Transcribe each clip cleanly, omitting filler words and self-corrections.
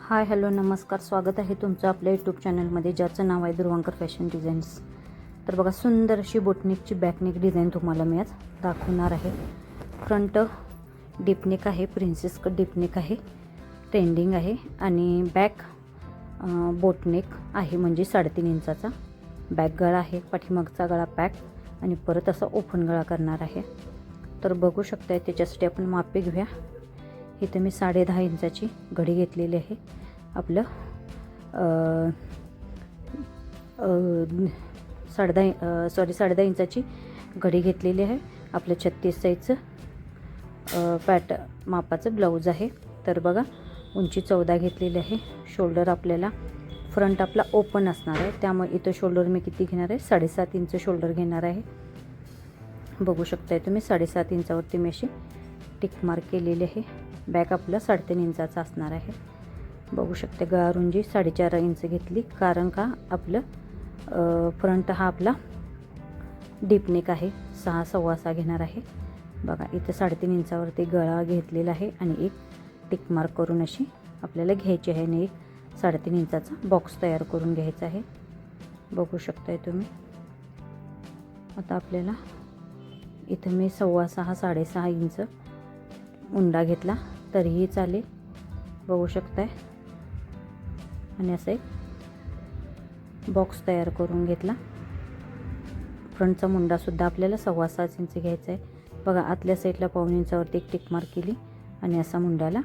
Hi hello नमस्कार, स्वागत आहे तुमचं आपल्या यूट्यूब चॅनलमध्ये ज्याचं नाव आहे ध्रुवंकर फॅशन डिझाईन्स. तर बघा, सुंदर अशी बोटनेकची बॅकनेक डिझाईन तुम्हाला मी आज दाखवणार आहे. फ्रंट डीपनेक आहे, प्रिन्सेस कट डीपनेक आहे, ट्रेंडिंग आहे. आणि बॅक बोटनेक आहे, म्हणजे 3.5 इंचाचा बॅक गळा आहे. पाठीमागचा गळा पॅक आणि परत असा ओपन गळा करणार आहे. तर बघू शकताय, त्याच्यासाठी आपण मापे घेऊया. इथे मी 10.5 इंचाची घडी घेतलेली आहे. आपलं 10.5 इंचाची घडी घेतलेली आहे. आपलं 36 साईजचं मापाचं ब्लाऊज आहे. तर बघा, उंची 14 घेतलेली आहे. शोल्डर आपल्याला फ्रंट आपला ओपन असणार आहे, त्यामुळे इथं शोल्डर मी किती घेणार आहे, 7.5 इंच शोल्डर घेणार आहे. बघू शकताय तुम्ही, 7.5 इंचावरती मी अशी टिक मार्क केलेली आहे. बॅक आपलं 3.5 इंचाचा असणार आहे. बघू शकते, गळा रुंदी 4.5 इंच घेतली, कारण का आपलं फ्रंट हा आपला डीपनेक आहे. 6 सव्वा 6 घेणार आहे. बघा, इथं 3.5 इंचावरती गळा घेतलेला आहे आणि एक टिक मार्क करून अशी आपल्याला घ्यायची आहे आणि एक 3.5 इंचाचा बॉक्स तयार करून घ्यायचा आहे. बघू शकताय तुम्ही. आता आपल्याला इथं मी 6.25 6.5 इंच उंडा घेतला तरीही चालेल, बघू शकताय. आणि असं एक बॉक्स तयार करून घेतला. फ्रंटचा मुंडासुद्धा आपल्याला 6.25 इंच घ्यायचा आहे. बघा, आतल्या साईडला 1.5 इंचावरती एक टिक मार्क केली आणि असा मुंड्याला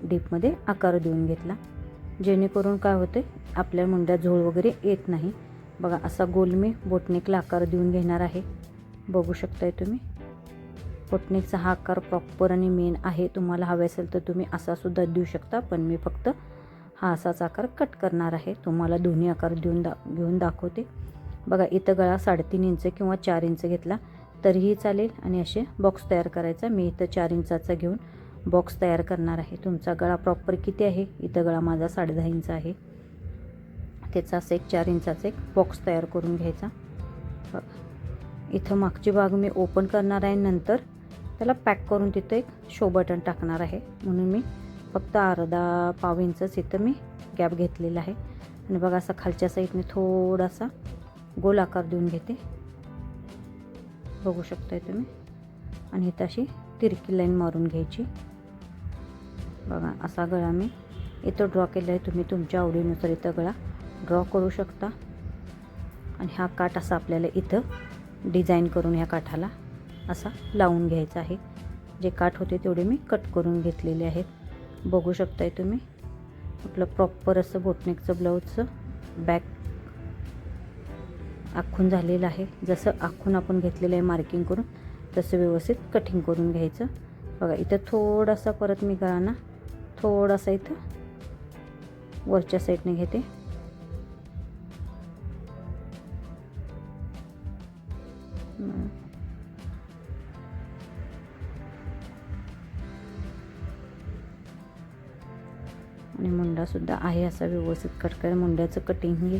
डीपमध्ये आकार देऊन घेतला, जेणेकरून काय होते, आपल्या मुंड्यात झोळ वगैरे येत नाही. बघा, असा गोल मी बोटनेकला आकार देऊन घेणार आहे. बघू शकताय तुम्ही. बोटनेकचा हा आकार प्रॉपर आणि मेन आहे. तुम्हाला हवे असेल तर तुम्ही असा सुद्धा देऊ शकता, पण मी फक्त हा असाच आकार कट करणार आहे. तुम्हाला दोन्ही आकार घेऊन दाखवते. बघा, इथं गळा 3.5 इंच किंवा 4 इंच घेतला तरीही चालेल आणि असे बॉक्स तयार करायचा. मी इथं 4 इंचाचा घेऊन बॉक्स तयार करणार आहे. तुमचा गळा प्रॉपर किती आहे, इथं गळा माझा 10.5 इंच आहे, त्याचा असं एक 4 इंचाचा एक बॉक्स तयार करून घ्यायचा. बघा, इथं मागची बाजू मी ओपन करणार आहे, नंतर त्याला पॅक करून तिथं एक शो बटन टाकणार आहे. म्हणून मी फक्त अर्धा पाव इंचच इथं मी गॅप घेतलेला आहे. आणि बघा, असा खालच्या साईडने थोडासा गोल आकार देऊन घेते. बघू शकताय तुम्ही. आणि इथं अशी तिरकी लाईन मारून घ्यायची. बघा, असा गळा मी इथं ड्रॉ केला आहे. तुम्ही तुमच्या आवडीनुसार इथं गळा ड्रॉ करू शकता. आणि हा काठ असा आपल्याला इथं डिझाईन करून ह्या काठाला असा लावून घ्यायचा आहे. जे काठ होते तेवढे मी कट करून घेतलेले आहेत. बघू शकताय तुम्ही. आपलं प्रॉपर असं बोटनेकचं ब्लाऊजचं बॅक आखून झालेलं आहे. जसं आखून आपण घेतलेलं आहे मार्किंग करून, तसं व्यवस्थित कटिंग करून घ्यायचं. बघा, इथं थोडासा परत मी गळाना थोडासा इथं वरच्या साईडने घेते. आणि मुंडासुद्धा आहे असा व्यवस्थित कट करा. मुंड्याचं कटिंग ही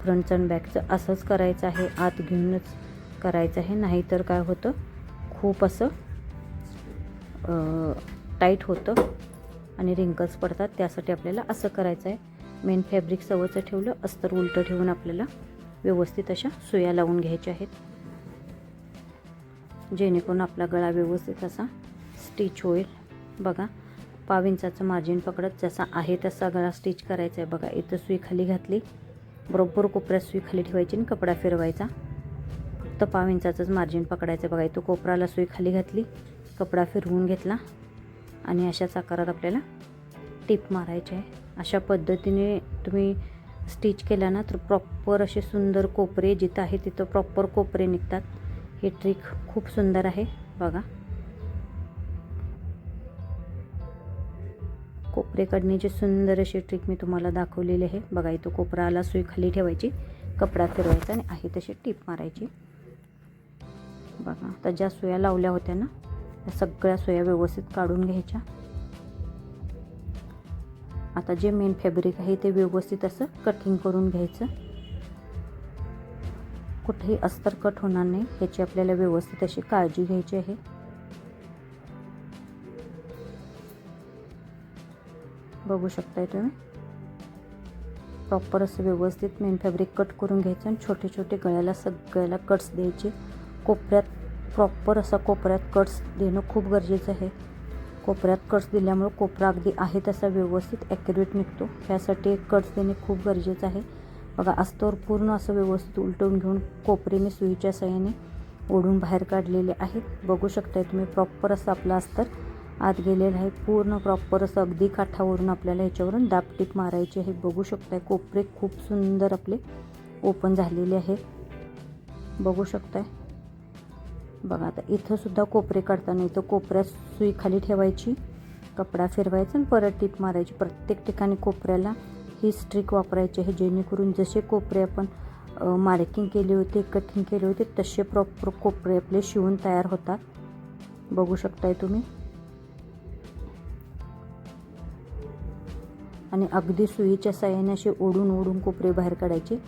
फ्रंटचं आणि बॅकचं असंच करायचं आहे, आत घेऊनच करायचं आहे. नाहीतर काय होतं, खूप असं टाईट होतं आणि रिंकल्स पडतात. त्यासाठी आपल्याला असं करायचं आहे. मेन फॅब्रिक सवचं ठेवलं, अस्तर उलटं ठेवून आपल्याला व्यवस्थित अशा सुया लावून घ्यायच्या आहेत, जेणेकरून आपला गळा व्यवस्थित असा स्टिच होईल. बघा, 1.5 इंचाचं मार्जिन पकडत जसा आहे तसा गळा स्टिच करायचा आहे. बघा, इथं सुई खाली घातली, बरोबर कोपऱ्यात सुई खाली ठेवायची आणि कपडा फिरवायचा. फक्त 1.5 इंचाचंच मार्जिन पकडायचं. बघा, इथं कोपराला सुई खाली घातली, कपडा फिरवून घेतला आणि अशाच आकारात आपल्याला टिप मारायची आहे. अशा पद्धतीने तुम्ही स्टिच केला ना, तर प्रॉपर असे सुंदर कोपरे जिथं आहे तिथं प्रॉपर कोपरे निघतात. ही ट्रिक खूप सुंदर आहे. बघा, कोपरे काढण्याची सुंदर अशी ट्रिक मी तुम्हाला दाखवलेली आहे. बघा, इथं कोपराला सुई खाली ठेवायची, कपडा फिरवायचा आणि आहे तशी टिप मारायची. बघा, आता ज्या सुया लावल्या होत्या ना, त्या सगळ्या सुया व्यवस्थित काढून घ्यायच्या. आता जे मेन फॅब्रिक आहे ते व्यवस्थित असं कटिंग करून घ्यायचं. कुठेही अस्तर कट होणार नाही याची आपल्याला व्यवस्थित अशी काळजी घ्यायची आहे. बघू शकताय तुम्ही. प्रॉपर असं व्यवस्थित मेन फॅब्रिक कट करून घ्यायचं आणि छोटे छोटे गळ्याला सगळ्याला कट्स द्यायचे. कोपऱ्यात प्रॉपर असा कोपऱ्यात कट्स देणं खूप गरजेचं आहे. कोपऱ्यात कट्स दिल्यामुळे कोपरा अगदी आहे तसा व्यवस्थित ॲक्युरेट निघतो. ह्यासाठी कट्स देणे खूप गरजेचं आहे. बघा अस्तर पूर्ण असं व्यवस्थित उलटवून घेऊन कोपरे मी सुईच्या साहाय्याने ओढून बाहेर काढलेले आहेत. बघू शकताय तुम्ही प्रॉपर असं आपलं अस्तर आत गेलेलं आहे. पूर्ण प्रॉपर असं अगदी काठावरून आपल्याला ह्याच्यावरून दाबटीप मारायची आहे. बघू शकताय कोपरे खूप सुंदर आपले ओपन झालेले आहेत. बघू शकताय. बघा आता इथं सुद्धा कोपरे काढताना इथं कोपऱ्यात सुई खाली ठेवायची, कपडा फिरवायचा आणि परत टीप मारायची. प्रत्येक ठिकाणी कोपऱ्याला ही स्ट्रिक वापरायची आहे, जेणेकरून जसे कोपरे आपण मार्किंग केले होते, कटिंग केले होते, तसे प्रॉपर कोपरे आपले शिवून तयार होतात. बघू शकताय तुम्ही. आणि अगदी सुईच्या साहाय्याने असे ओढून ओढून कोपरे बाहेर काढायचे,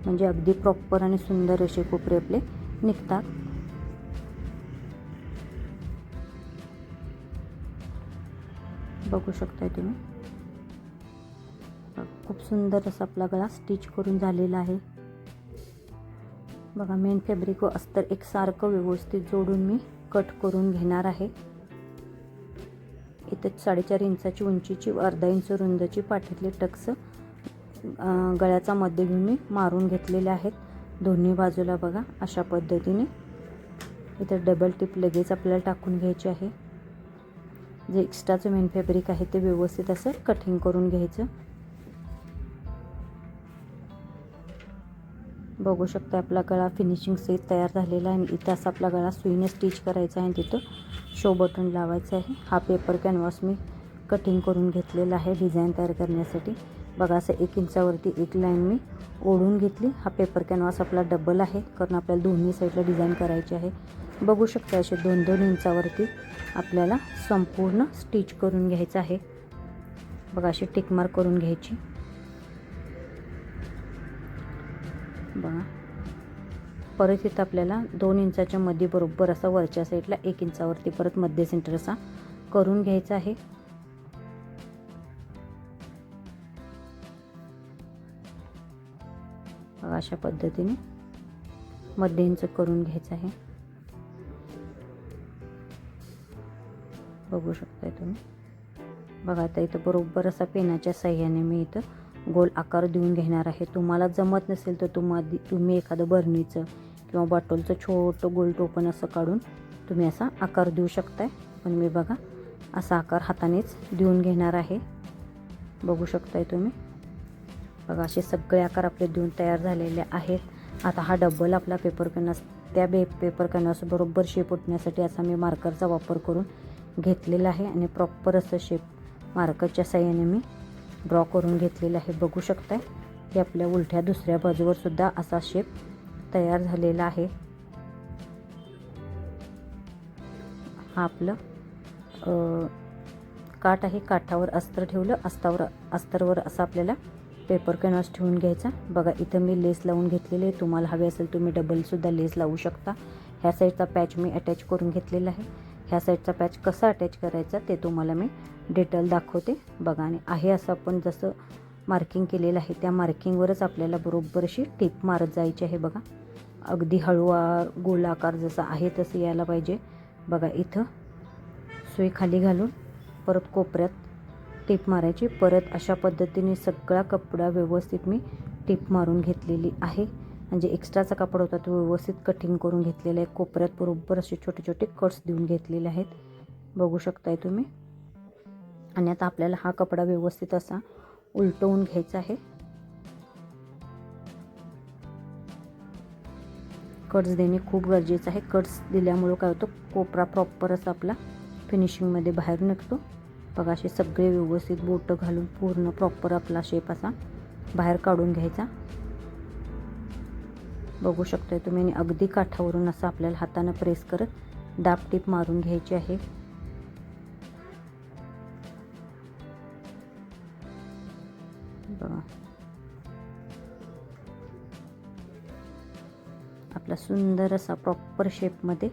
म्हणजे अगदी प्रॉपर आणि सुंदर असे कोपरे आपले निघतात. बघू शकताय तुम्ही. खूप सुंदर असा आपला गळा स्टिच करून झालेला आहे. बघा मेन फॅब्रिक व अस्तर एकसारखं व्यवस्थित जोडून मी कट करून घेणार आहे. इथे 4.5 इंचाची उंचीची, अर्धा इंच रुंदची पाठीतले टक्स गळ्याचा मध्य घेऊन मी मारून घेतलेले आहेत दोन्ही बाजूला. बघा अशा पद्धतीने इथे डबल टिप लगेच आपल्याला टाकून घ्यायची आहे. जे एक्स्ट्राचं मेन फॅब्रिक आहे ते व्यवस्थित असं कटिंग करून घ्यायचं. बघू शकता आपला गळा फिनिशिंग सहित तयार झालेला आहे. इथं असा आपला गळा सुईने स्टिच करायचा आहे, तिथं शो बटन लावायचं आहे. हा पेपर कॅनव्हास मी कटिंग करून घेतलेला आहे डिझाईन तयार करण्यासाठी. बघा असं 1 इंचावरती एक लाईन मी ओढून घेतली. हा पेपर कॅनव्हास आपला डबल आहे, कारण आपल्याला दोन्ही साईडला डिझाईन करायची आहे. बघू शकता असे 2-2 इंचावरती आपल्याला संपूर्ण स्टिच करून घ्यायचं आहे. बघा अशी टिकमार्क करून घ्यायची. बघा परत इथं आपल्याला 2 इंचाच्या मध्ये बरोबर असा वरच्या साईडला 1 इंचावरती परत मध्य सेंटर असा करून घ्यायचा आहे. बघा अशा पद्धतीने मध्य इंच करून घ्यायचं आहे. बघू शकताय तुम्ही. बघा आता इथं बरोबर असा पेनाच्या साह्याने मी इथं गोल आकार देऊन घेणार आहे. तुम्हाला जमत नसेल तर तुम्ही एखादं बर्नीचं किंवा बॉटलचं छोटं गोल टोपण असं काढून तुम्ही असा आकार देऊ शकताय. पण मी बघा असा आकार हातानेच देऊन घेणार आहे. बघू शकताय तुम्ही. बघा असे सगळे आकार आपले देऊन तयार झालेले आहेत. आता हा डबल आपला पेपर कॅनव्हास, त्या पेपर कॅनव्हास बरोबर शेप उठण्यासाठी असा मी मार्करचा वापर करून घेतलेला आहे आणि प्रॉपर असं शेप मार्करच्या साहाय्याने मी ड्रॉ करून घेतलेला आहे. बघू शकताय की आपल्या उलट्या दुसऱ्या बाजूवर सुद्धा असा शेप तयार झालेला आहे. हा आपलं काठ आहे, काठावर अस्तर ठेवलं, अस्तरवर असा आपल्याला पेपर कॅनव्हास ठेवून घ्यायचा. बघा इथं मी लेस लावून घेतलेले आहे. तुम्हाला हवे असेल तुम्ही डबलसुद्धा लेस लावू शकता. ह्या साईडचा पॅच मी अटॅच करून घेतलेला आहे. ह्या साईडचा पॅच कसा अटॅच करायचा ते तुम्हाला मी डिटेल दाखवते. बघा आणि आहे असं आपण जसं मार्किंग केलेलं आहे त्या मार्किंगवरच आपल्याला बरोबर अशी टीप मारत जायची आहे. बघा अगदी हळूवार गोलाकार जसा आहे तसं यायला पाहिजे. बघा इथं सुई खाली घालून परत कोपऱ्यात टीप मारायची. परत अशा पद्धतीने सगळा कपडा व्यवस्थित मी टीप मारून घेतलेली आहे. म्हणजे एक्स्ट्राचा कापड होता तो व्यवस्थित कटिंग करून घेतलेला आहे. कोपऱ्यात बरोबर असे छोटे छोटे कट्स देऊन घेतलेले आहेत. बघू शकताय तुम्ही. आणि आता आपल्याला हा कपडा व्यवस्थित असा उलटवून घ्यायचा आहे. कट्स देणे खूप गरजेचं आहे. कट्स दिल्यामुळं काय होतं, कोपरा प्रॉपर असा आपला फिनिशिंगमध्ये बाहेर निघतो. बघा असे सगळे व्यवस्थित बोटं घालून पूर्ण प्रॉपर आपला शेप असा बाहेर काढून घ्यायचा. बघू शकताय तुम्ही. आणि अगदी काठावरून असं आपल्याला हातानं प्रेस करत दाब टीप मारून घ्यायची आहे. बघा आपला सुंदर असा प्रॉपर शेपमध्ये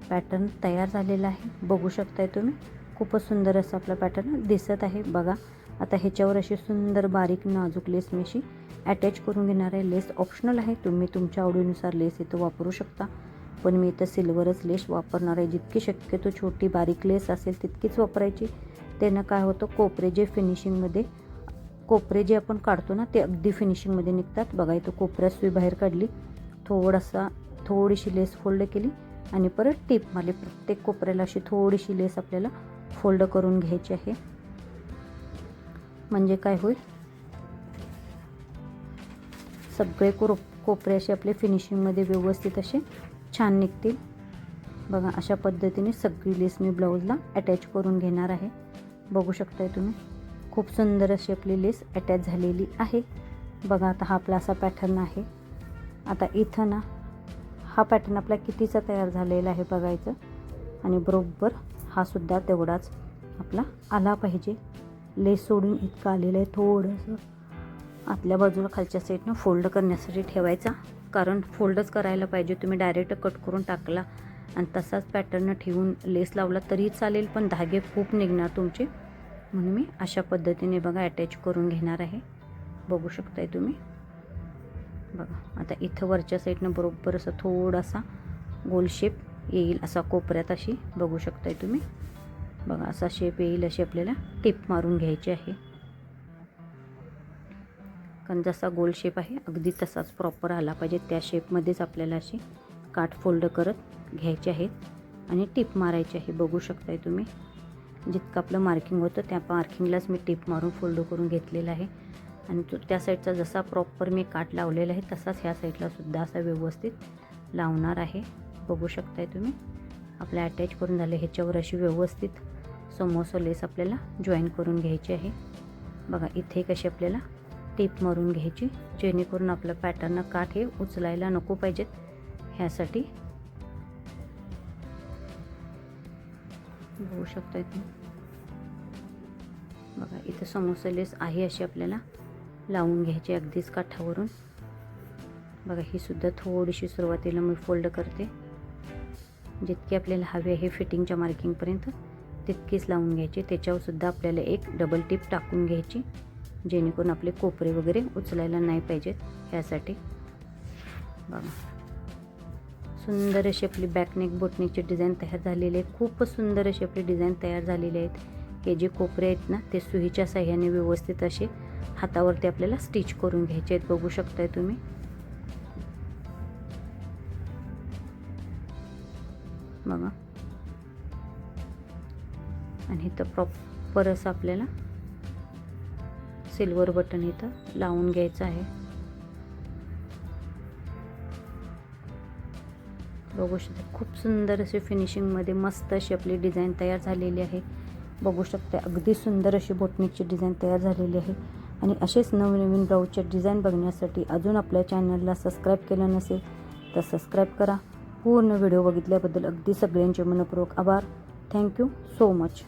पॅटर्न तयार झालेला आहे. बघू शकताय तुम्ही. खूपच सुंदर असा आपला पॅटर्न दिसत आहे. बघा आता ह्याच्यावर अशी सुंदर बारीक नाजूक लेस मी अशी अटॅच करून घेणार आहे. लेस ऑप्शनल आहे, तुम्ही तुमच्या आवडीनुसार लेस इथं वापरू शकता, पण मी इथं सिल्वरच लेस वापरणार आहे. जितकी शक्यतो छोटी बारीक लेस असेल तितकीच वापरायची. त्यानं काय होतं, कोपरे जे आपण काढतो ना ते अगदी फिनिशिंगमध्ये निघतात. बघा इथं कोपऱ्यात सुई बाहेर काढली, थोडीशी लेस फोल्ड केली आणि परत टीप मारली. प्रत्येक कोपऱ्याला अशी थोडीशी लेस आपल्याला फोल्ड करून घ्यायची आहे. म्हणजे काय होईल, सगळे कोपरे असे आपले फिनिशिंगमध्ये व्यवस्थित असे छान निघतील. बघा अशा पद्धतीने सगळी लेस मी ब्लाऊजला अटॅच करून घेणार आहे. बघू शकताय तुम्ही, खूप सुंदर अशी आपली लेस अटॅच झालेली आहे. बघा आता हा आपला असा पॅटर्न आहे. आता इथं ना हा पॅटर्न आपला कितीचा तयार झालेला आहे बघायचं आणि बरोबर हा सुद्धा तेवढाच आपला आला पाहिजे. लेस सोडून इतकं आलेलं आहे. थोडंसं आतल्या बाजूला खालच्या साईडनं फोल्ड करण्यासाठी ठेवायचा, कारण फोल्डच करायला पाहिजे. तुम्ही डायरेक्ट कट करून टाकला आणि तसाच पॅटर्न ठेवून लेस लावला तरी चालेल, पण धागे खूप निघणार तुमचे. म्हणून मी अशा पद्धतीने बघा अटॅच करून घेणार आहे. बघू शकताय तुम्ही. बघा आता इथं वरच्या साईडनं बरोबर असं थोडासा गोल शेप येईल असा कोपऱ्यात अशी, बघू शकताय तुम्ही. बघा असा शेप येईल अशी आपल्याला टिप मारून घ्यायची आहे. कारण जसा गोल शेप आहे अगदी तसाच प्रॉपर आला पाहिजे. त्या शेपमध्येच आपल्याला अशी काठ फोल्ड करत घ्यायचे आहेत आणि टिप मारायची आहे. बघू शकताय तुम्ही, जितकं आपलं मार्किंग होतं त्या मार्किंगलाच मी टिप मारून फोल्ड करून घेतलेला आहे. आणि तो त्या साईडचा जसा प्रॉपर मी काठ लावलेला आहे तसाच ह्या साईडला सुद्धा असा व्यवस्थित लावणार आहे. बघू शकताय तुम्ही, आपल्या अटॅच करून झाले. ह्याच्यावर अशी व्यवस्थित समोसा लेस आपल्याला जॉईन करून घ्यायची आहे. बघा इथे कशी आपल्याला टिप मारून घ्यायची, जेणेकरून आपलं पॅटर्न काठ हे उचलायला नको पाहिजेत ह्यासाठी. बघू शकताय तुम्ही. बघा इथं समोसा लेस आहे अशी आपल्याला लावून घ्यायची अगदीच काठावरून. बघा ही सुद्धा थोडीशी सुरुवातीला मी फोल्ड करते. जितकी आपल्याला हवी आहे फिटिंगच्या मार्किंगपर्यंत तितकीच लावून घ्यायची. त्याच्यावर सुद्धा आपल्याला एक डबल टिप टाकून घ्यायची, जेणेकरून आपले कोपरे वगैरे उचलायला नाही पाहिजेत ह्यासाठी. बघा सुंदर अशी आपली बॅकनेक बोटनेकची डिझाईन तयार झालेली आहे. खूपच सुंदर अशी आपली डिझाईन तयार झालेली आहेत. हे जे कोपरे आहेत ना ते सुईच्या साह्याने व्यवस्थित असे हातावरती आपल्याला स्टिच करून घ्यायचे आहेत. बघू शकताय तुम्ही. बघा आणि इथं प्रॉपर असं आपल्याला सिल्वर बटन इथं लावून घ्यायचं आहे. बघू शकता खूप सुंदर अशी फिनिशिंगमध्ये मस्त अशी आपली डिझाईन तयार झालेली आहे. बघू शकता अगदी सुंदर अशी बोटनेकची डिझाईन तयार झालेली आहे. आणि असेच नवनवीन ब्लाऊजच्या डिझाईन बघण्यासाठी अजून आपल्या चॅनलला सबस्क्राईब केलं नसेल तर सबस्क्राईब करा. पूर्ण व्हिडिओ बघितल्याबद्दल अगदी सगळ्यांचे मनपूर्वक आभार. Thank you so much.